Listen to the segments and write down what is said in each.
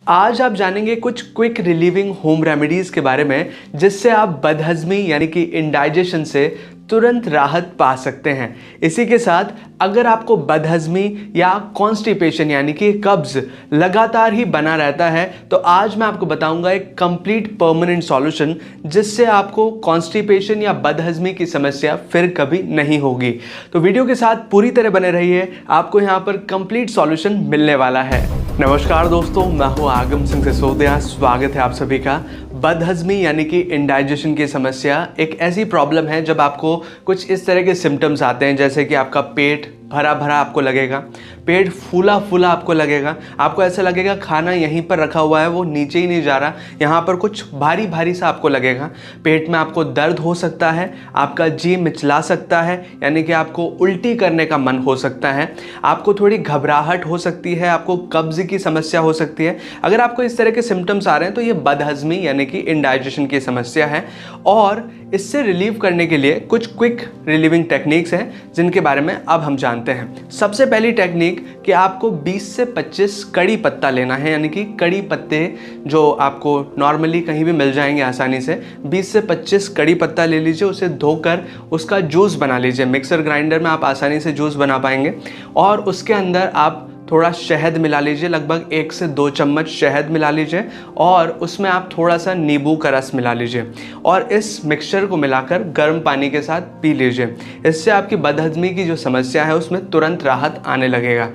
आज आप जानेंगे कुछ क्विक रिलीविंग होम रेमेडीज़ के बारे में जिससे आप बदहज़मी यानी कि इंडाइजेशन से तुरंत राहत पा सकते हैं। इसी के साथ अगर आपको बदहज़मी या कॉन्स्टिपेशन यानी कि कब्ज़ लगातार ही बना रहता है तो आज मैं आपको बताऊंगा एक कंप्लीट परमानेंट सॉल्यूशन जिससे आपको कॉन्स्टिपेशन या बदहज़मी की समस्या फिर कभी नहीं होगी। तो वीडियो के साथ पूरी तरह बने रहिए, आपको यहाँ पर कंप्लीट सॉल्यूशन मिलने वाला है। नमस्कार दोस्तों, मैं हूँ आगम सिंह सिसोदिया। स्वागत है आप सभी का। बदहज़मी यानी कि इंडाइजेशन की समस्या एक ऐसी प्रॉब्लम है जब आपको कुछ इस तरह के सिम्टम्स आते हैं, जैसे कि आपका पेट भरा भरा आपको लगेगा, पेट फूला फूला आपको लगेगा, आपको ऐसा लगेगा खाना यहीं पर रखा हुआ है वो नीचे ही नहीं जा रहा, यहाँ पर कुछ भारी भारी सा आपको लगेगा, पेट में आपको दर्द हो सकता है, आपका जी मिचला सकता है यानी कि आपको उल्टी करने का मन हो सकता है, आपको थोड़ी घबराहट हो सकती है, आपको कब्ज़ की समस्या हो सकती है। अगर आपको इस तरह के सिम्टम्स आ रहे हैं तो ये बदहज़मी यानी कि इंडाइजेशन की समस्या है और इससे रिलीव करने के लिए कुछ क्विक रिलीविंग टेक्निक्स हैं जिनके बारे में अब हम जानते हैं। सबसे पहली टेक्निक कि आपको 20 से 25 कड़ी पत्ता लेना है, यानी कि कड़ी पत्ते जो आपको नॉर्मली कहीं भी मिल जाएंगे आसानी से। 20 से 25 कड़ी पत्ता ले लीजिए, उसे धोकर उसका जूस बना लीजिए। मिक्सर ग्राइंडर में आप आसानी से जूस बना पाएंगे और उसके अंदर आप थोड़ा शहद मिला लीजिए, लगभग 1 से 2 चम्मच शहद मिला लीजिए और उसमें आप थोड़ा सा नींबू का रस मिला लीजिए और इस मिक्सचर को मिलाकर गर्म पानी के साथ पी लीजिए। इससे आपकी बदहज़मी की जो समस्या है उसमें तुरंत राहत आने लगेगा।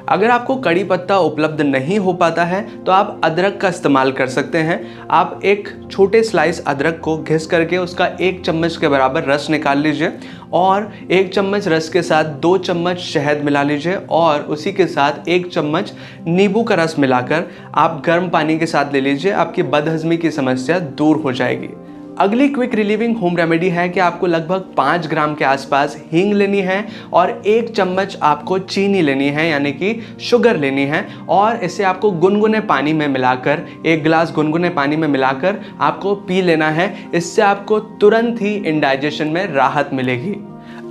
अगर आपको कड़ी पत्ता उपलब्ध नहीं हो पाता है तो आप अदरक का इस्तेमाल कर सकते हैं। आप एक छोटे स्लाइस अदरक को घिस करके उसका 1 चम्मच के बराबर रस निकाल लीजिए और 1 चम्मच रस के साथ 2 चम्मच शहद मिला लीजिए और उसी के साथ 1 चम्मच नींबू का रस मिलाकर आप गर्म पानी के साथ ले लीजिए। आपकी बदहज़मी की समस्या दूर हो जाएगी। अगली क्विक रिलीविंग होम रेमेडी है कि आपको लगभग 5 ग्राम के आसपास हींग लेनी है और 1 चम्मच आपको चीनी लेनी है यानी कि शुगर लेनी है और इसे आपको गुनगुने पानी में मिलाकर 1 गिलास गुनगुने पानी में मिलाकर आपको पी लेना है। इससे आपको तुरंत ही इंडाइजेशन में राहत मिलेगी।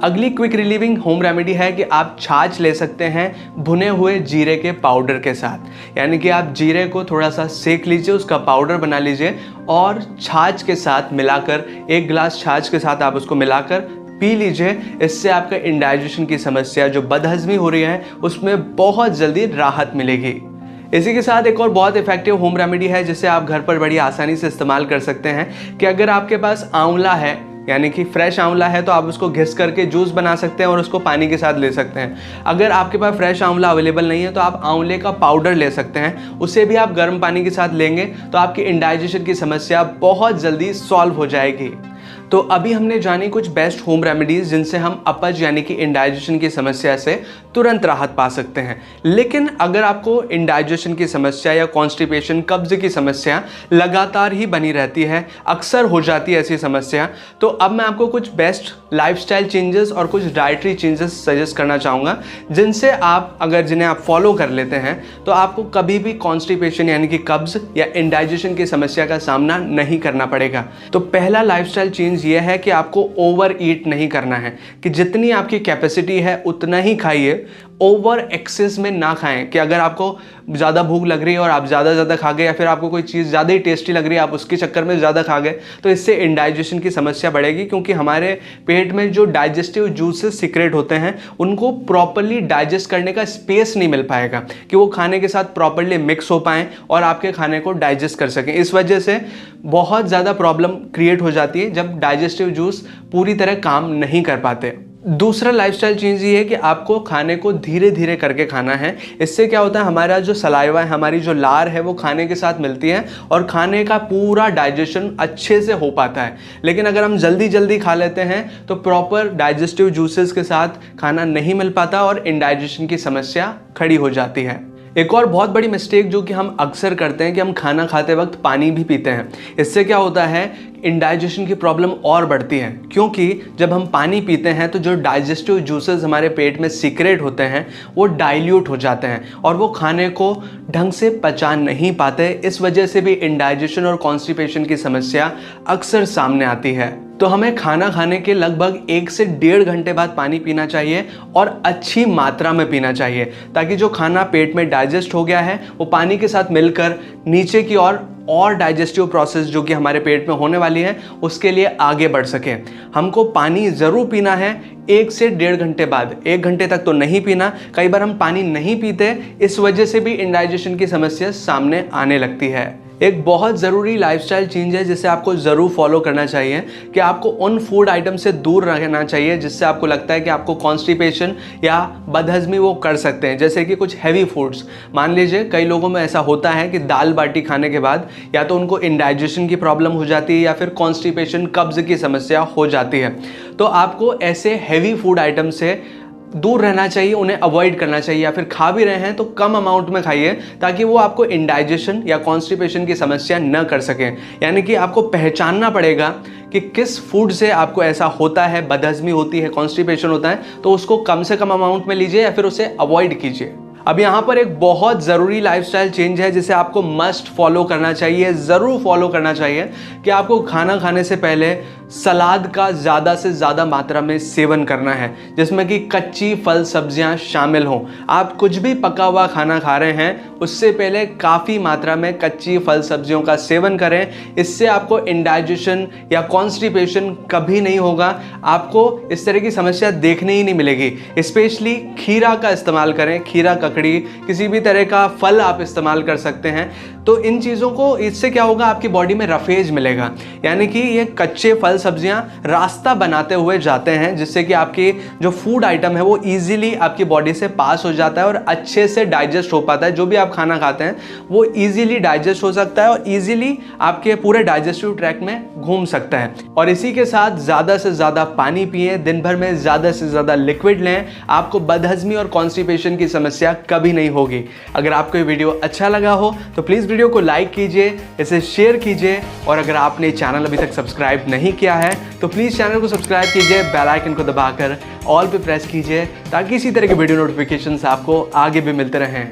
अगली क्विक रिलीविंग होम रेमेडी है कि आप छाछ ले सकते हैं भुने हुए जीरे के पाउडर के साथ, यानी कि आप जीरे को थोड़ा सा सेक लीजिए, उसका पाउडर बना लीजिए और छाछ के साथ मिलाकर 1 गिलास छाछ के साथ आप उसको मिलाकर पी लीजिए। इससे आपका इंडाइजेशन की समस्या जो बदहज़मी हो रही है उसमें बहुत जल्दी राहत मिलेगी। इसी के साथ एक और बहुत इफेक्टिव होम रेमेडी है जिसे आप घर पर बड़ी आसानी से इस्तेमाल कर सकते हैं कि अगर आपके पास आंवला है यानी कि फ्रेश आंवला है तो आप उसको घिस करके जूस बना सकते हैं और उसको पानी के साथ ले सकते हैं। अगर आपके पास फ्रेश आंवला अवेलेबल नहीं है तो आप आंवले का पाउडर ले सकते हैं, उसे भी आप गर्म पानी के साथ लेंगे तो आपकी इंडाइजेशन की समस्या बहुत जल्दी सॉल्व हो जाएगी। तो अभी हमने जानी कुछ बेस्ट होम रेमेडीज जिनसे हम अपच यानी कि इंडाइजेशन की समस्या से तुरंत राहत पा सकते हैं। लेकिन अगर आपको इंडाइजेशन की समस्या या कॉन्स्टिपेशन कब्ज की समस्या लगातार ही बनी रहती है, अक्सर हो जाती है ऐसी समस्या, तो अब मैं आपको कुछ बेस्ट लाइफस्टाइल चेंजेस और कुछ डाइटरी चेंजेस सजेस्ट करना चाहूँगा जिनसे आप जिन्हें आप फॉलो कर लेते हैं तो आपको कभी भी कॉन्स्टिपेशन यानी कि कब्ज या इंडाइजेशन की समस्या का सामना नहीं करना पड़ेगा। तो पहला लाइफस्टाइल चेंज ये है कि आपको ओवर ईट नहीं करना है, कि जितनी आपकी कैपेसिटी है उतना ही खाइए, ओवर एक्सेस में ना खाएं। कि अगर आपको ज़्यादा भूख लग रही है और आप ज़्यादा खा गए या फिर आपको कोई चीज़ ज़्यादा ही टेस्टी लग रही है आप उसके चक्कर में ज़्यादा खा गए तो इससे इंडाइजेशन की समस्या बढ़ेगी, क्योंकि हमारे पेट में जो डाइजेस्टिव जूसेस सीक्रेट होते हैं उनको प्रॉपरली डाइजेस्ट करने का स्पेस नहीं मिल पाएगा कि वो खाने के साथ प्रॉपरली मिक्स हो पाएँ और आपके खाने को डाइजेस्ट कर सकें। इस वजह से बहुत ज़्यादा प्रॉब्लम क्रिएट हो जाती है जब डाइजेस्टिव जूस पूरी तरह काम नहीं कर पाते। दूसरा लाइफस्टाइल चेंज ये है कि आपको खाने को धीरे धीरे करके खाना है। इससे क्या होता है, हमारा जो सलाइवा है, हमारी जो लार है वो खाने के साथ मिलती है और खाने का पूरा डाइजेशन अच्छे से हो पाता है। लेकिन अगर हम जल्दी जल्दी खा लेते हैं तो प्रॉपर डाइजेस्टिव जूसेस के साथ खाना नहीं मिल पाता और इंडाइजेशन की समस्या खड़ी हो जाती है। एक और बहुत बड़ी मिस्टेक जो कि हम अक्सर करते हैं कि हम खाना खाते वक्त पानी भी पीते हैं। इससे क्या होता है, इंडाइजेशन की प्रॉब्लम और बढ़ती है, क्योंकि जब हम पानी पीते हैं तो जो डाइजेस्टिव जूसेस हमारे पेट में सीक्रेट होते हैं वो डाइल्यूट हो जाते हैं और वो खाने को ढंग से पचा नहीं पाते। इस वजह से भी इंडाइजेशन और कॉन्स्टिपेशन की समस्या अक्सर सामने आती है। तो हमें खाना खाने के लगभग 1 से 1.5 घंटे बाद पानी पीना चाहिए और अच्छी मात्रा में पीना चाहिए, ताकि जो खाना पेट में डाइजेस्ट हो गया है वो पानी के साथ मिलकर नीचे की ओर और डाइजेस्टिव प्रोसेस जो कि हमारे पेट में होने वाली है उसके लिए आगे बढ़ सके। हमको पानी ज़रूर पीना है 1 से 1.5 घंटे बाद। 1 घंटे तक तो नहीं पीना। कई बार हम पानी नहीं पीते, इस वजह से भी इंडाइजेशन की समस्या सामने आने लगती है। एक बहुत ज़रूरी लाइफस्टाइल चेंज है जिसे आपको ज़रूर फॉलो करना चाहिए कि आपको उन फूड आइटम से दूर रहना चाहिए जिससे आपको लगता है कि आपको कॉन्स्टिपेशन या बदहज़मी वो कर सकते हैं, जैसे कि कुछ हैवी फूड्स। मान लीजिए कई लोगों में ऐसा होता है कि दाल बाटी खाने के बाद या तो उनको इंडाइजेशन की प्रॉब्लम हो जाती है या फिर कॉन्स्टिपेशन, कब्ज़ की समस्या हो जाती है। तो आपको ऐसे हैवी फूड आइटम से दूर रहना चाहिए, उन्हें अवॉइड करना चाहिए, या फिर खा भी रहे हैं तो कम अमाउंट में खाइए ताकि वो आपको इंडाइजेशन या कॉन्स्टिपेशन की समस्या न कर सकें। यानी कि आपको पहचानना पड़ेगा कि किस फूड से आपको ऐसा होता है, बदहज़मी होती है, कॉन्स्टिपेशन होता है, तो उसको कम से कम अमाउंट में लीजिए या फिर उसे अवॉइड कीजिए। अब यहाँ पर एक बहुत ज़रूरी लाइफस्टाइल चेंज है जिसे आपको मस्ट फॉलो करना चाहिए, ज़रूर फॉलो करना चाहिए कि आपको खाना खाने से पहले सलाद का ज़्यादा से ज़्यादा मात्रा में सेवन करना है, जिसमें कि कच्ची फल सब्जियां शामिल हों। आप कुछ भी पका हुआ खाना खा रहे हैं उससे पहले काफ़ी मात्रा में कच्ची फल सब्जियों का सेवन करें। इससे आपको इंडाइजेशन या कॉन्स्टिपेशन कभी नहीं होगा, आपको इस तरह की समस्या देखने ही नहीं मिलेगी। स्पेशली खीरा का इस्तेमाल करें, खीरा, ककड़ी, किसी भी तरह का फल आप इस्तेमाल कर सकते हैं। तो इन चीज़ों को, इससे क्या होगा, आपकी बॉडी में रफेज मिलेगा, यानी कि ये कच्चे फल सब्जियां रास्ता बनाते हुए जाते हैं जिससे कि आपकी जो फूड आइटम है वो इजीली आपकी बॉडी से पास हो जाता है और अच्छे से डाइजेस्ट हो पाता है। जो भी आप खाना खाते हैं वो इजीली डाइजेस्ट हो सकता है और इजीली आपके पूरे डाइजेस्टिव ट्रैक्ट में घूम सकता है। और इसी के साथ ज़्यादा से ज़्यादा पानी पिए, दिन भर में ज़्यादा से ज़्यादा लिक्विड लें, आपको बदहज़मी और कॉन्स्टिपेशन की समस्या कभी नहीं होगी। अगर आपको ये वीडियो अच्छा लगा हो तो प्लीज़ वीडियो को लाइक कीजिए, इसे शेयर कीजिए, और अगर आपने चैनल अभी तक सब्सक्राइब नहीं किया है तो प्लीज़ चैनल को सब्सक्राइब कीजिए, बेल आइकन को दबाकर ऑल पे प्रेस कीजिए ताकि इसी तरह के वीडियो नोटिफिकेशंस आपको आगे भी मिलते रहें।